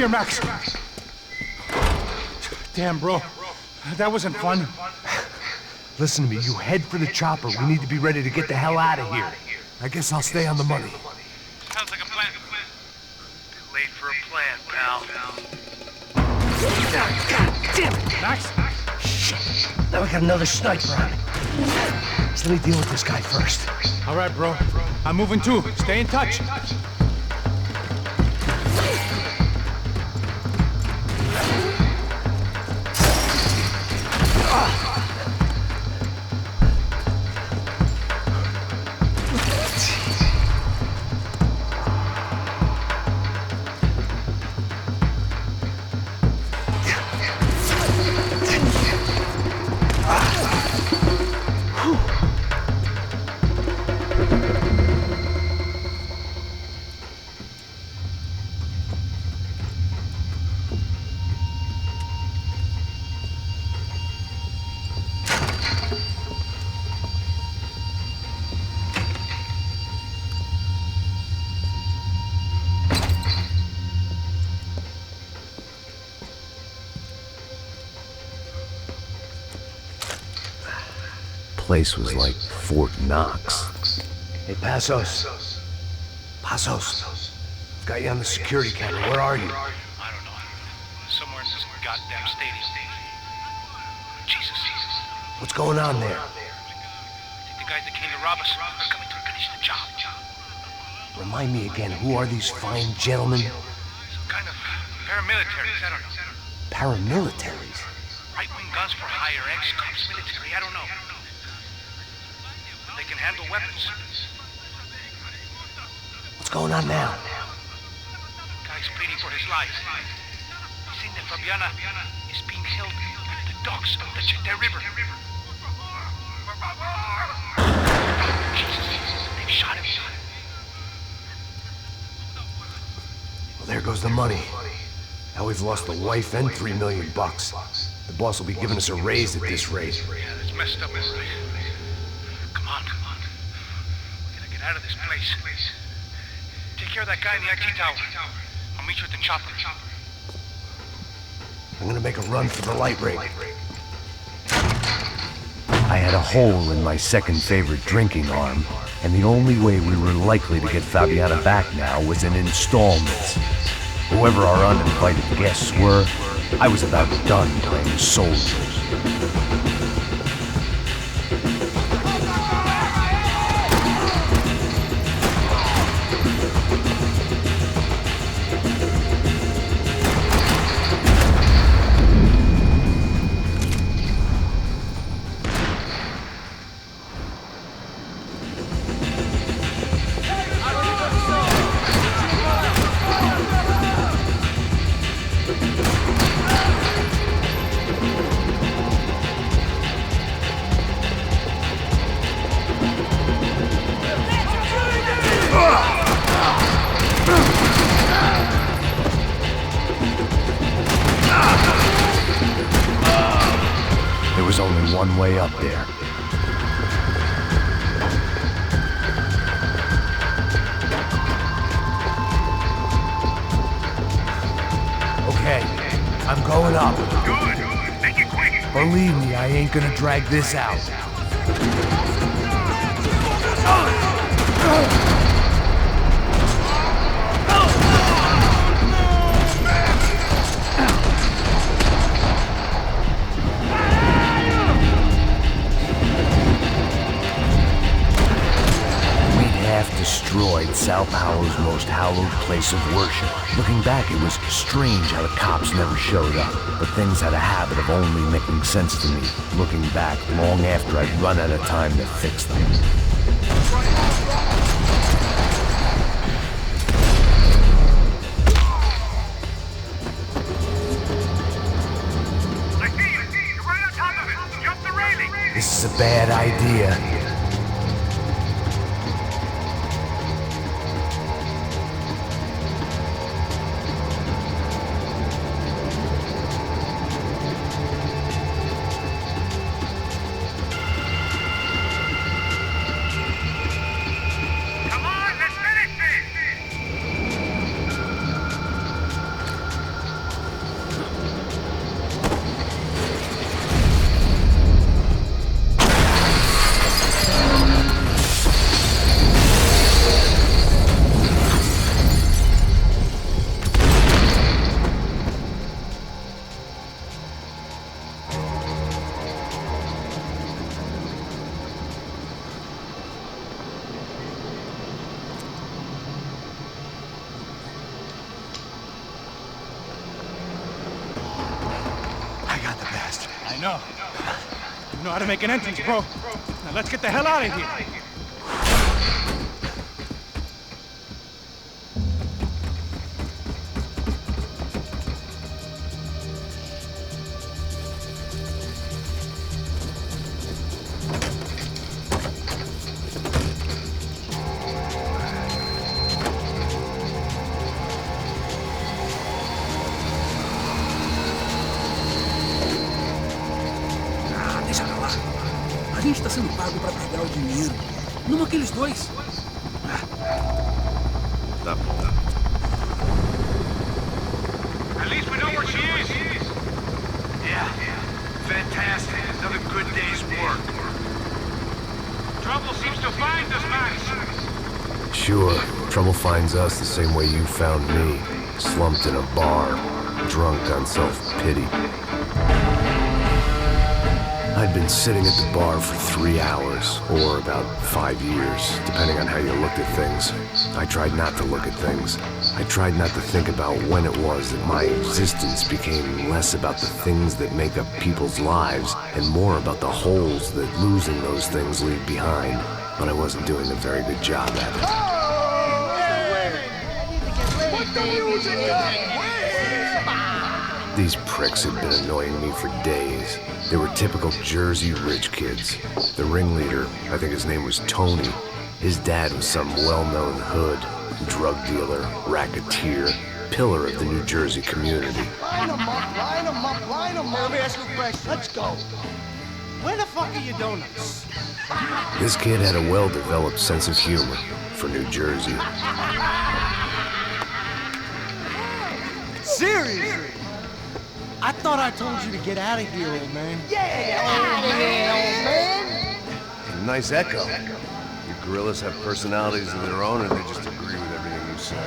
here, Max. Damn, bro. That wasn't fun. Listen to me, you head for the chopper. We need to be ready to get the hell out of here. I guess I'll stay on the money. Sounds like a plan. Too late for a plan, pal. God damn it! Max? Shit. Now we got another sniper on it. So let me deal with this guy first. All right, bro. I'm moving too. Stay in touch. Place was like Fort Knox. Hey, Passos. Passos. Got you on the security camera. Where are you? I don't know. Somewhere in this goddamn stadium. Jesus. What's going on there? I think the guys that came to rob us are coming to finish the job. Remind me again, who are these fine gentlemen? Some kind of paramilitaries, I don't know. Paramilitaries? Right-wing guns for hire, ex-cops, military, I don't know. They can handle weapons. What's going on now? Guy's pleading for his life. He's saying that Fabiana is being held at the docks of the Chete River. Jesus, they've shot him. Well, there goes the money. Now we've lost the wife and $3 million. The boss will be giving us a raise at this rate. Yeah, that's messed up, all right. Come on. We gotta get out of this place. Take care of that guy in the IT tower. I'll meet you at the chopper. I'm gonna make a run for the light rig. I had a hole in my second favorite drinking arm, and the only way we were likely to get Fabiana back now was in installments. Whoever our uninvited guests were, I was about done playing soldiers. There was only one way up there. Okay, I'm going up. Good. Make it quick. Believe me, I ain't gonna drag this out. Destroyed Sao Paulo's most hallowed place of worship. Looking back, it was strange how the cops never showed up, but things had a habit of only making sense to me, looking back long after I'd run out of time to fix them. I see you. You're right on top of it. Jump the railing. This is a bad idea. I know. You know how to make an entrance, bro. Now let's get the hell out of here. Deixa pra lá. A gente tá sendo pago pra pegar o dinheiro. Não aqueles dois. Tá bom. At least we know where she is. Yeah. Fantastic. Another good day's work. Trouble seems to find us, Max. Sure, trouble finds us the same way you found me. Slumped in a bar, drunk on self-pity. I'd been sitting at the bar for 3 hours, or about 5 years, depending on how you looked at things. I tried not to look at things. I tried not to think about when it was that my existence became less about the things that make up people's lives, and more about the holes that losing those things leave behind. But I wasn't doing a very good job at it. These pricks had been annoying me for days. They were typical Jersey rich kids. The ringleader, I think his name was Tony. His dad was some well-known hood, drug dealer, racketeer, pillar of the New Jersey community. Line them up, line them up, line them up. Let me ask you a question. Let's go. Where the fuck are your donuts? This kid had a well-developed sense of humor for New Jersey. Seriously? I thought I told you to get out of here, old man. Yeah, out of here, old man. Nice echo. Your gorillas have personalities of their own, or they just agree with everything you say?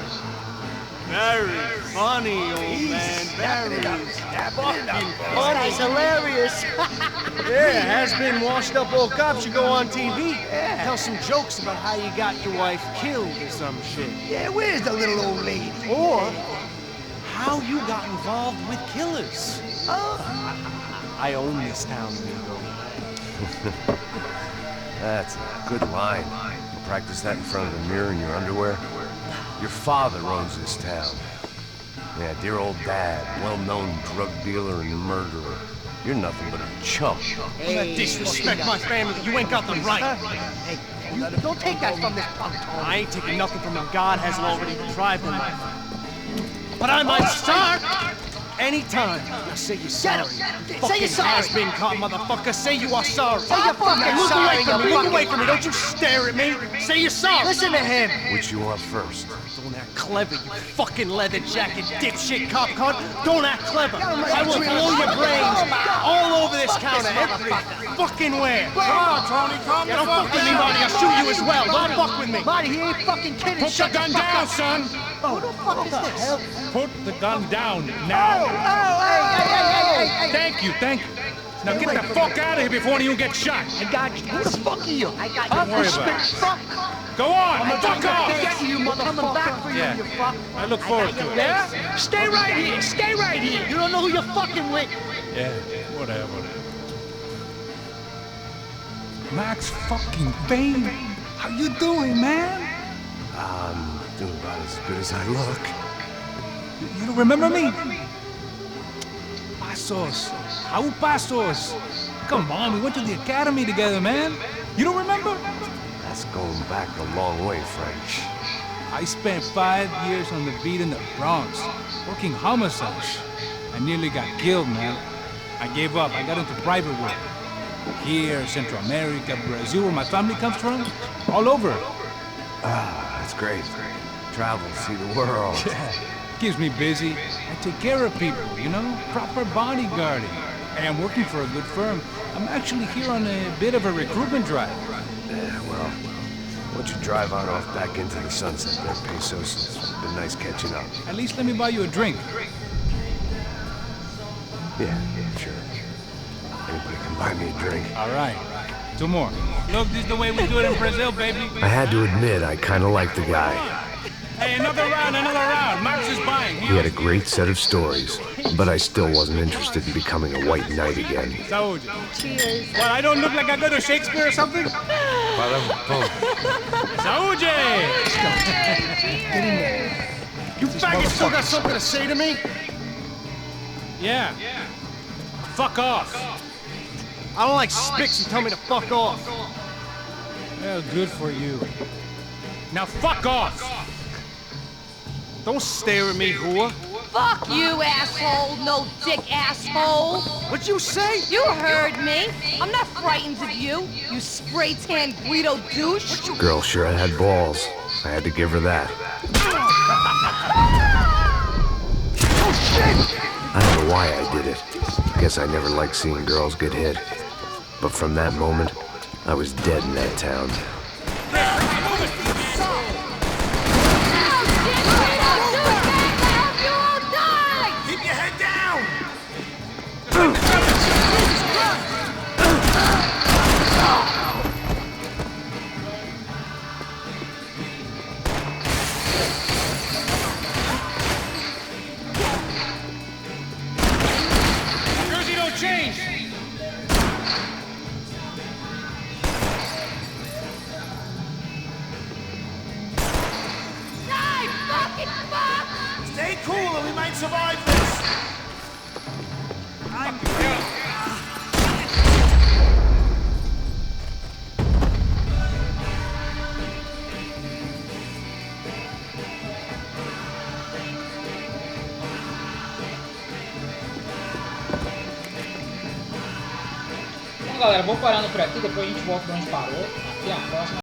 Very funny, old man. Very fucking funny. It's hilarious. Yeah, has-been washed-up old cop should go on TV. Yeah. Tell some jokes about how you got your wife killed or some shit. Yeah, where's the little old lady? Or how you got involved with killers. I own this town, amigo. That's a good line. You practice that in front of the mirror in your underwear? Your father owns this town. Yeah, dear old dad, well-known drug dealer and murderer. You're nothing but a chump. Hey, disrespect my family. You ain't got the right. Hey, don't take that from this punk. I ain't taking nothing from him. God hasn't already deprived him of. But I might start anytime. Now say you're sorry. Say you're sorry. Has-been caught, motherfucker. Say you are sorry. Say you're fucking Move sorry. away from me. Move away from me. Don't you stare at me. Say you're sorry. Listen to him. Which you want first? Don't act clever, you fucking leather jacket dipshit cop cunt. Don't act clever. I will blow your brains all over this counter. Every fucking where. Come on, Tony. Calm Don't fuck with me, Marty. I'll shoot you as well. Don't fuck with me. Marty, he ain't fucking kidding. Put the gun down, son! Oh, who the fuck is this? Put the gun down now! Hey. Thank you. Now get the fuck out of here before you get shot! I got you. Who the fuck are you? I got you. Don't worry about it. Fuck. Go on! Fuck Get off! you, motherfucker. Coming back for you, Yeah. you fuck. I look forward to it. Yeah? Stay right here. Stay right here. You don't know who you're fucking with. Yeah, whatever. Max fucking Payne! How you doing, man? I'm doing about as good as I look. You don't remember me? Pasos. How Pasos? Come on, we went to the academy together, man. You don't remember? That's going back a long way, French. I spent 5 years on the beat in the Bronx, working homicides. I nearly got killed, man. I gave up. I got into private work. Here, Central America, Brazil, where my family comes from. All over. Ah, that's great. Travel, see the world. Yeah, keeps me busy. I take care of people, you know? Proper bodyguarding. Hey, I'm working for a good firm. I'm actually here on a bit of a recruitment drive. Yeah, well, why don't you drive on off back into the sunset there, Pesos? It's been nice catching up. At least let me buy you a drink. Yeah, sure. Anybody can buy me a drink. All right. 2 more. Look, this is the way we do it in Brazil, baby. I had to admit, I kind of liked the guy. Hey, another round. Max is buying. He had a great set of stories, but I still wasn't interested in becoming a white knight again. Saúde. Cheers. What, I don't look like I go to Shakespeare or something? Saúde! You faggots still got something to say to me? Yeah. Fuck off. I don't like spicks who tell me to fuck off. Well, good for you. Now fuck off! Don't stare at me, whore. Fuck you, asshole. No dick asshole. What'd you say? You heard me. I'm not frightened of you, you spray-tan Guido douche. Girl sure had balls. I had to give her that. I don't know why I did it. Guess I never liked seeing girls get hit. But from that moment, I was dead in that town. Keep your head down! Jersey don't change! Stay cool or we might survive this! Então, galera, vou parando por aqui, depois a gente volta pra onde parou. Até a próxima.